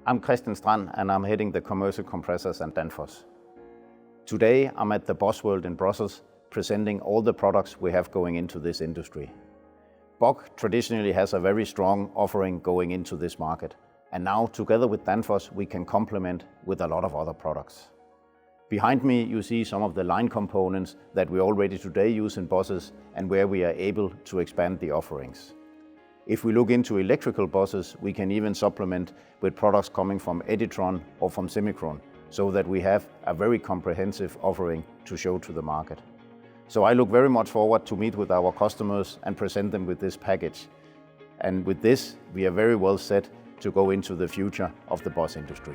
I'm Kristian Strand and I'm heading the Commercial Compressors and Danfoss. Today I'm at the BusWorld in Brussels presenting all the products we have going into this industry. BOCK traditionally has a very strong offering going into this market, and now together with Danfoss we can complement with a lot of other products. Behind me you see some of the line components that we already today use in buses and where we are able to expand the offerings. If we look into electrical buses, we can even supplement with products coming from Editron or from Semicron, so that we have a very comprehensive offering to show to the market. So I look very much forward to meet with our customers and present them with this package. And with this, we are very well set to go into the future of the bus industry.